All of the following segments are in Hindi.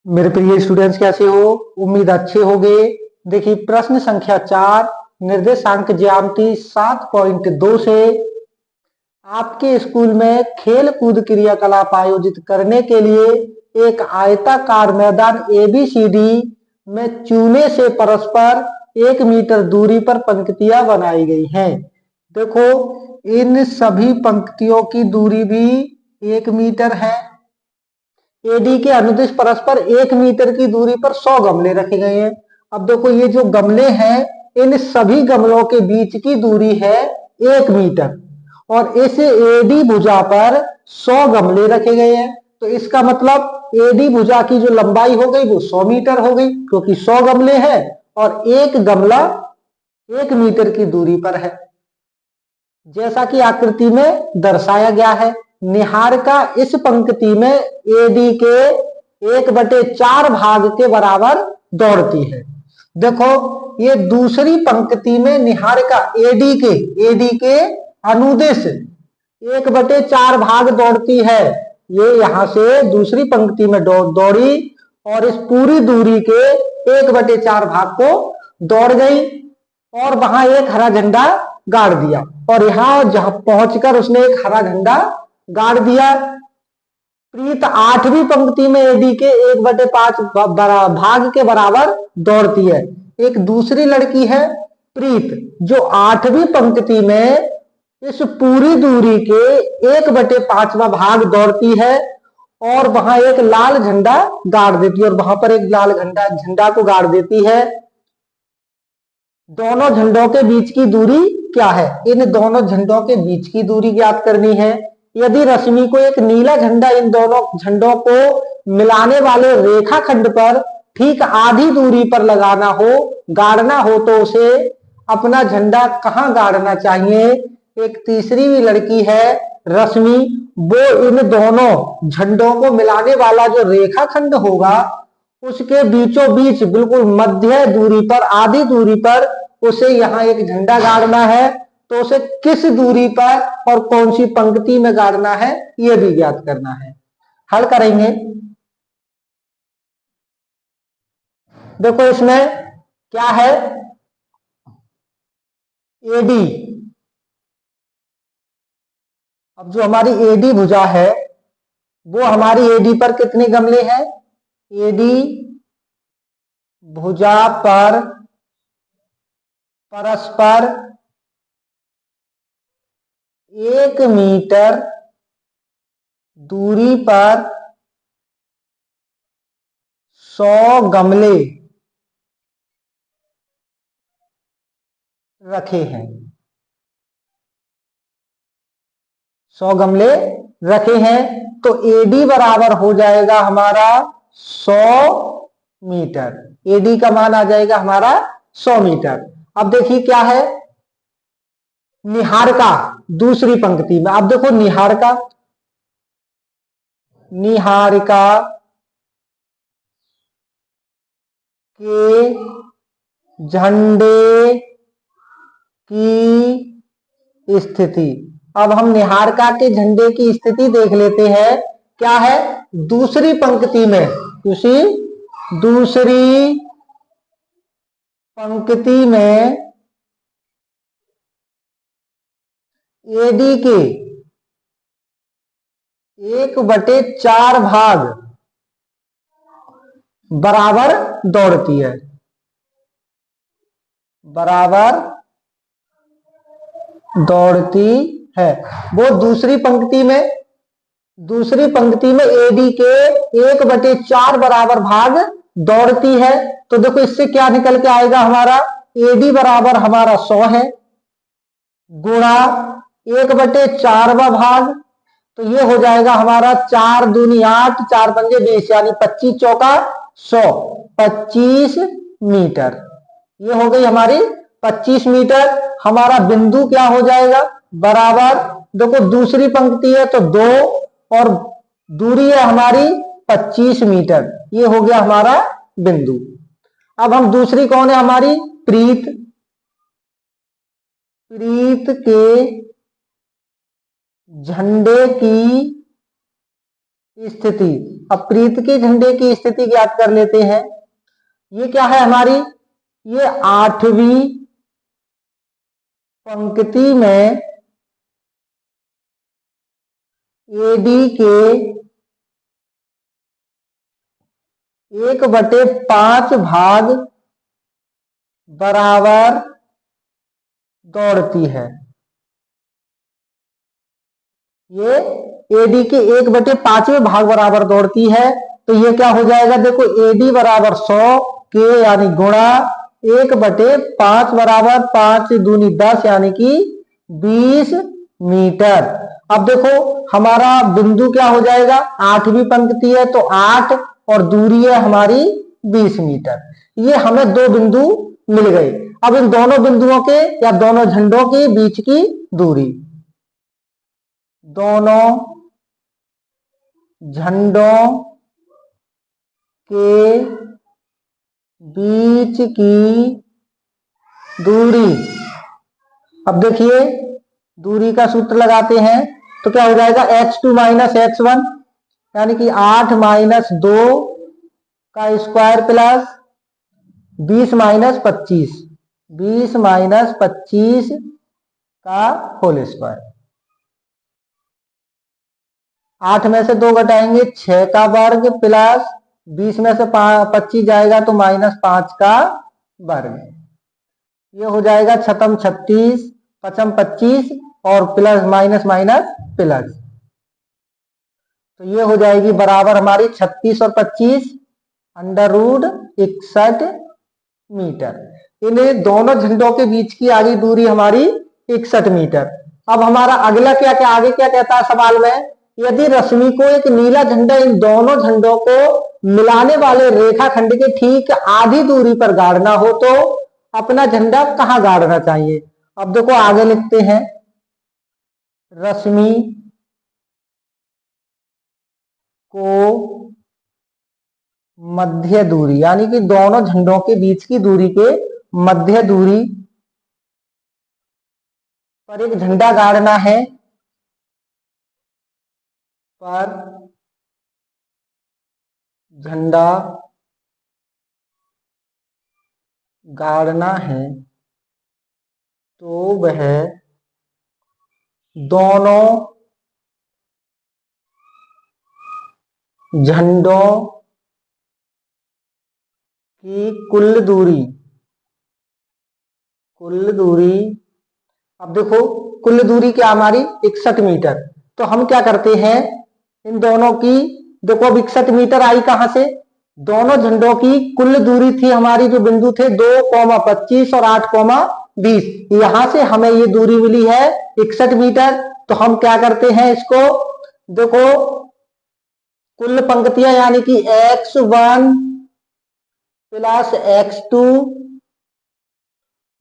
मेरे प्रिय स्टूडेंट्स, कैसे हो? उम्मीद अच्छे होंगे। देखिए प्रश्न संख्या 4, निर्देशांक ज्यामिति 7.2 से आपके स्कूल में खेल कूद क्रियाकलाप आयोजित करने के लिए एक आयताकार मैदान ABCD में चूने से परस्पर 1 मीटर दूरी पर पंक्तियां बनाई गई हैं। देखो इन सभी पंक्तियों की दूरी भी 1 मीटर है। एडी के अनुदिश परस्पर 1 मीटर की दूरी पर 100 गमले रखे गए हैं। अब देखो ये जो गमले हैं, इन सभी गमलों के बीच की दूरी है 1 मीटर और इस एडी भुजा पर 100 गमले रखे गए हैं। तो इसका मतलब एडी भुजा की जो लंबाई हो गई वो 100 मीटर हो गई, क्योंकि 100 गमले हैं और एक गमला 1 मीटर की दूरी पर है, जैसा कि आकृति में दर्शाया गया है। निहारिका इस पंक्ति में एडी के 1/4 भाग के बराबर दौड़ती है। देखो ये दूसरी पंक्ति में निहारिका एडी के अनुदिश 1/4 भाग दौड़ती है। ये यहां से दूसरी पंक्ति में दौड़ी और इस पूरी दूरी के 1/4 भाग को दौड़ गई और वहां एक हरा झंडा गाड़ दिया और यहां जहां पहुंचकर उसने एक हरा झंडा गाड़ दिया। प्रीत 8वीं पंक्ति में एडी के 1/5 भाग के बराबर दौड़ती है। एक दूसरी लड़की है प्रीत, जो 8वीं पंक्ति में इस पूरी दूरी के 1/5वां भाग दौड़ती है और वहां एक लाल झंडा गाड़ देती है और वहां पर एक लाल झंडा को गाड़ देती है। दोनों झंडों के बीच की दूरी क्या है? इन दोनों झंडों के बीच की दूरी ज्ञात करनी है। यदि रश्मि को एक नीला झंडा इन दोनों झंडों को मिलाने वाले रेखाखंड पर ठीक आधी दूरी पर गाड़ना हो तो उसे अपना झंडा कहां गाड़ना चाहिए? एक तीसरी भी लड़की है रश्मि, वो इन दोनों झंडों को मिलाने वाला जो रेखाखंड होगा उसके बीचों बीच बिल्कुल मध्य दूरी पर, आधी दूरी पर उसे यहाँ एक झंडा गाड़ना है। तो उसे किस दूरी पर और कौन सी पंक्ति में गाड़ना है यह भी ज्ञात करना है। हल करेंगे। देखो इसमें क्या है, एडी, अब जो हमारी एडी भुजा है वो हमारी एडी पर कितने गमले हैं? एडी भुजा पर परस्पर 1 मीटर दूरी पर 100 गमले रखे हैं। 100 गमले रखे हैं तो एडी बराबर हो जाएगा हमारा 100 मीटर। एडी का मान आ जाएगा हमारा 100 मीटर। अब देखिए क्या है, निहारिका दूसरी पंक्ति में। अब देखो निहारिका के झंडे की स्थिति। अब हम निहारिका के झंडे की स्थिति देख लेते हैं। क्या है, दूसरी पंक्ति में, दूसरी पंक्ति में एडी के 1/4 भाग बराबर दौड़ती है, वो दूसरी पंक्ति में एडी के 1/4 बराबर भाग दौड़ती है। तो देखो इससे क्या निकल के आएगा, हमारा एडी बराबर हमारा 100 है गुणा 1/4वां भाग, तो ये हो जाएगा हमारा 4 दूनी 8, 4 पंजे 20, यानी 25 चौका 100, 25 मीटर। ये हो गई हमारी 25 मीटर। हमारा बिंदु क्या हो जाएगा, बराबर, देखो दूसरी पंक्ति है तो 2 और दूरी है हमारी 25 मीटर, ये हो गया हमारा बिंदु। अब हम दूसरी कौन है हमारी, प्रीत के झंडे की स्थिति। अब प्रीत के झंडे की स्थिति ज्ञात कर लेते हैं। ये क्या है हमारी, ये 8वीं पंक्ति में एडी के 1/5 भाग बराबर दौड़ती है। ये एडी के 1/5वें भाग बराबर दौड़ती है। तो ये क्या हो जाएगा, देखो एडी बराबर 100 के यानी गुणा 1/5 बराबर 5 दूनी 10 यानी कि 20 मीटर। अब देखो हमारा बिंदु क्या हो जाएगा, 8वीं पंक्ति है तो 8 और दूरी है हमारी 20 मीटर। ये हमें दो बिंदु मिल गए। अब इन दोनों बिंदुओं के या दोनों झंडों के बीच की दूरी, दोनों झंडों के बीच की दूरी। अब देखिए दूरी का सूत्र लगाते हैं तो क्या हो जाएगा, x2 माइनस x1 यानी कि 8 माइनस 2 का स्क्वायर प्लस 20 माइनस 25, 20 माइनस 25 का होल स्क्वायर। 8 में से 2 घटाएंगे 6 का वर्ग प्लस 20 में से 25 जाएगा तो -5 का वर्ग। ये हो जाएगा 6 36, 5 25 और प्लस माइनस माइनस प्लस। तो ये हो जाएगी बराबर हमारी 36 और 25 √61 मीटर। इन दोनों झंडों के बीच की आगे दूरी हमारी 61 मीटर। अब हमारा अगला क्या क्या आगे क्या कहता है सवाल में, यदि रश्मि को एक नीला झंडा इन दोनों झंडों को मिलाने वाले रेखाखंड के ठीक आधी दूरी पर गाड़ना हो तो अपना झंडा कहां गाड़ना चाहिए। अब देखो आगे लिखते हैं, रश्मि को मध्य दूरी यानी कि दोनों झंडों के बीच की दूरी के मध्य दूरी पर एक झंडा गाड़ना है, पर झंडा गाड़ना है तो वह दोनों झंडों की कुल दूरी, अब देखो कुल दूरी क्या हमारी 61 मीटर। तो हम क्या करते हैं, इन दोनों की देखो अब 61 मीटर आई कहां से, दोनों झंडों की कुल दूरी थी हमारी जो बिंदु थे 2,25 और 8,20, यहां से हमें ये दूरी मिली है 61 मीटर। तो हम क्या करते हैं इसको, देखो कुल पंक्तियां यानी कि x1 प्लस x2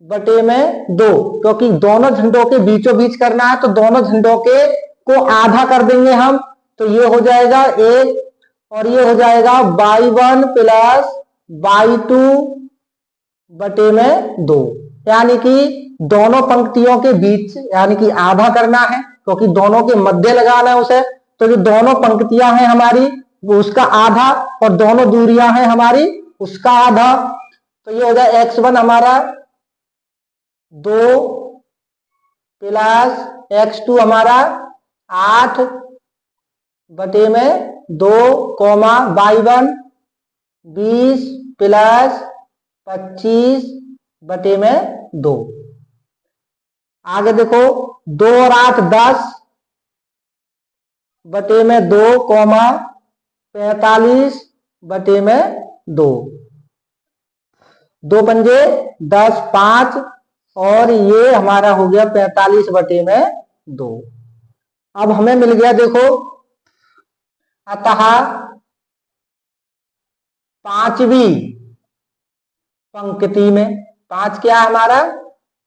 बटे में 2, क्योंकि दोनों झंडों के बीचों बीच करना है तो दोनों झंडों के को आधा कर देंगे हम। तो ये हो जाएगा 1 और ये हो जाएगा y1 प्लस y2 बटे में 2, यानी कि दोनों पंक्तियों के बीच यानी कि आधा करना है क्योंकि दोनों के मध्य लगाना है उसे। तो जो दोनों पंक्तियां हैं हमारी वो उसका आधा और दोनों दूरियां हैं हमारी उसका आधा। तो ये हो जाए x1 हमारा 2 प्लस x2 हमारा 8 बटे में 2 कोमा y1 20 प्लस 25 बटे में 2। आगे देखो 2 और 8 10 बटे में 2 कोमा 45 बटे में 2, 2 पंजे 10 5 और ये हमारा हो गया 45 बटे में 2। अब हमें मिल गया देखो, अतः 5वीं पंक्ति में, 5 क्या हमारा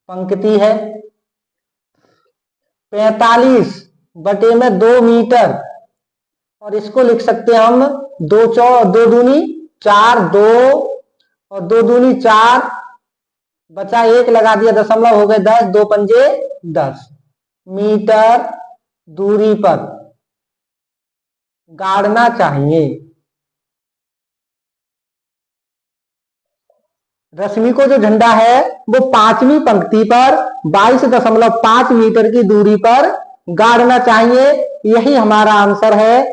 पंक्ति है, 45 बटे में 2 मीटर और इसको लिख सकते हैं हम 2 दूनी 4, 2 और 2 दूनी 4 बचा 1 लगा दिया दशमलव हो गए 10, 2 पंजे 10 मीटर दूरी पर गाड़ना चाहिए। रश्मि को जो झंडा है वो 5वीं पंक्ति पर 22.5 मीटर की दूरी पर गाड़ना चाहिए। यही हमारा आंसर है।